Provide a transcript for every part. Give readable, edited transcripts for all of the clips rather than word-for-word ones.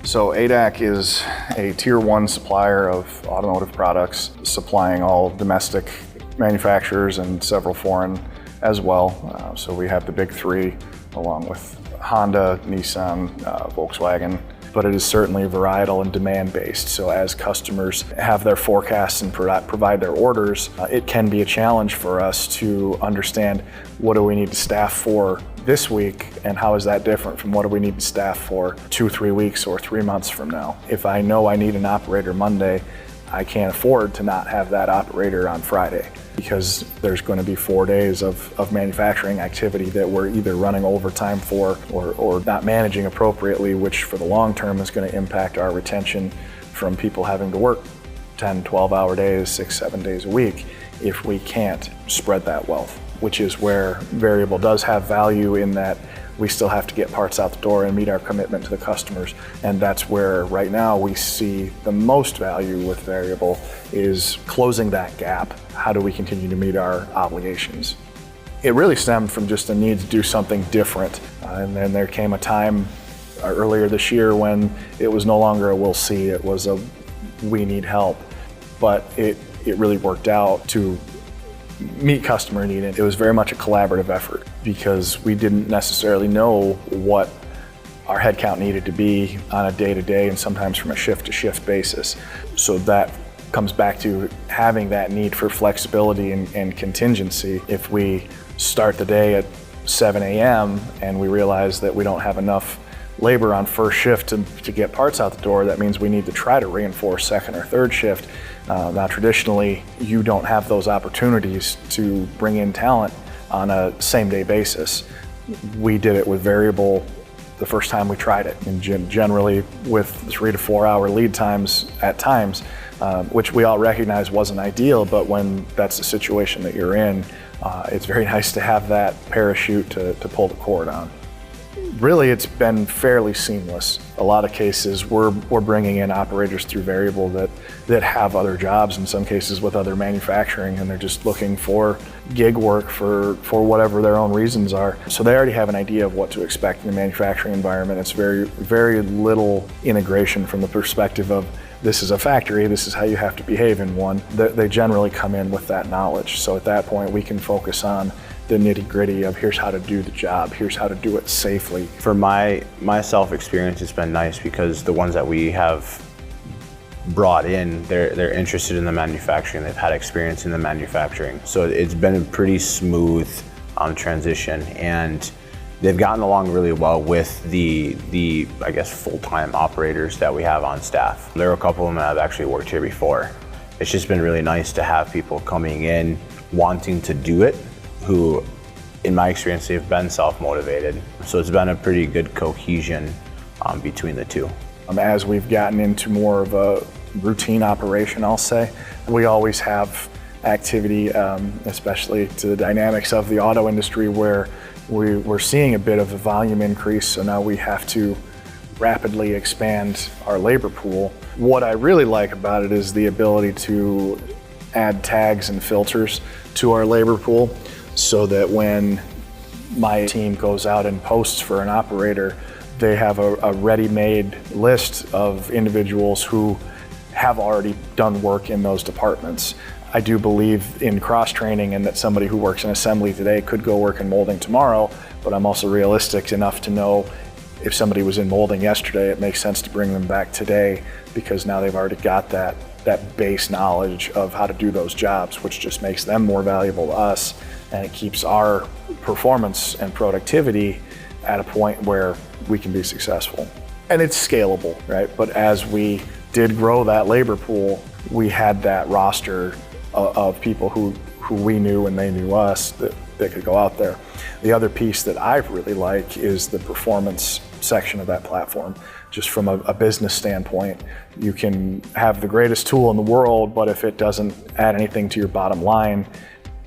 So ADAC is a tier 1 supplier of automotive products, supplying all domestic manufacturers and several foreign as well. So we have the big three along with Honda, Nissan, Volkswagen, but it is certainly varietal and demand-based. So as customers have their forecasts and provide their orders, it can be a challenge for us to understand what do we need to staff for this week and how is that different from what do we need to staff for 2-3 weeks or 3 months from now. If I know I need an operator Monday, I can't afford to not have that operator on Friday because there's going to be 4 days of manufacturing activity that we're either running overtime for or not managing appropriately, which for the long term is going to impact our retention from people having to work 10, 12-hour days, 6-7 days a week if we can't spread that wealth, which is where Veryable does have value in that we still have to get parts out the door and meet our commitment to the customers. And that's where right now we see the most value with Veryable is closing that gap. How do we continue to meet our obligations? It really stemmed from just a need to do something different. And then there came a time earlier this year when it was no longer a we'll see, it was a we need help. But it really worked out to meet customer need. It was very much a collaborative effort because we didn't necessarily know what our headcount needed to be on a day-to-day and sometimes from a shift-to-shift basis. So that comes back to having that need for flexibility and contingency. If we start the day at 7 a.m. and we realize that we don't have enough labor on first shift to get parts out the door, that means we need to try to reinforce second or third shift. Now traditionally, you don't have those opportunities to bring in talent on a same-day basis. We did it with Veryable the first time we tried it, and generally with 3 to 4 hour lead times at times, which we all recognize wasn't ideal, but when that's the situation that you're in, it's very nice to have that parachute to pull the cord on. Really, it's been fairly seamless. A lot of cases, we're bringing in operators through Veryable that have other jobs, in some cases with other manufacturing, and they're just looking for gig work for whatever their own reasons are. So they already have an idea of what to expect in the manufacturing environment. It's very little integration from the perspective of this is a factory, this is how you have to behave in one. They generally come in with that knowledge. So at that point, we can focus on the nitty-gritty of here's how to do the job, here's how to do it safely. For my self-experience, it's been nice because the ones that we have brought in, they're interested in the manufacturing, they've had experience in the manufacturing. So it's been a pretty smooth transition, and they've gotten along really well with the I guess, full-time operators that we have on staff. There are a couple of them that have actually worked here before. It's just been really nice to have people coming in wanting to do it, who, in my experience, they've been self-motivated. So it's been a pretty good cohesion between the two. As we've gotten into more of a routine operation, I'll say, we always have activity, especially to the dynamics of the auto industry, where we're seeing a bit of a volume increase, so now we have to rapidly expand our labor pool. What I really like about it is the ability to add tags and filters to our labor pool, so that when my team goes out and posts for an operator, they have a ready-made list of individuals who have already done work in those departments. I do believe in cross-training and that somebody who works in assembly today could go work in molding tomorrow, but I'm also realistic enough to know if somebody was in molding yesterday, it makes sense to bring them back today because now they've already got that base knowledge of how to do those jobs, which just makes them more valuable to us, and it keeps our performance and productivity at a point where we can be successful. And it's scalable, right? But as we did grow that labor pool, we had that roster of people who we knew and they knew us that could go out there. The other piece that I really like is the performance section of that platform. Just from a business standpoint, you can have the greatest tool in the world, but if it doesn't add anything to your bottom line,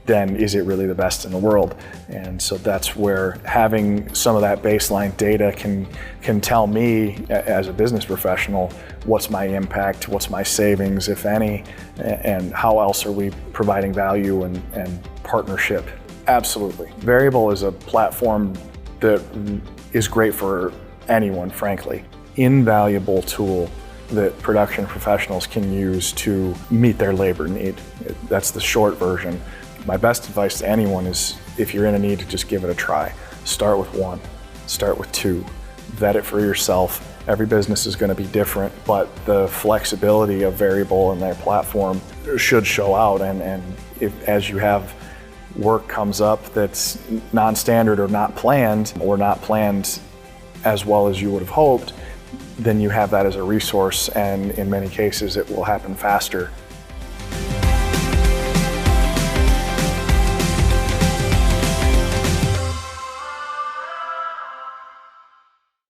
then is it really the best in the world? And so that's where having some of that baseline data can tell me as a business professional, what's my impact, what's my savings, if any, and how else are we providing value and partnership. Absolutely. Veryable is a platform that is great for anyone, frankly. invaluable tool that production professionals can use to meet their labor need. That's the short version. My best advice to anyone is, if you're in a need, to just give it a try. Start with 1, start with 2, vet it for yourself. Every business is going to be different, but the flexibility of Veryable and their platform should show out. And if, as you have work comes up that's non-standard or not planned as well as you would have hoped, then you have that as a resource, and in many cases it will happen faster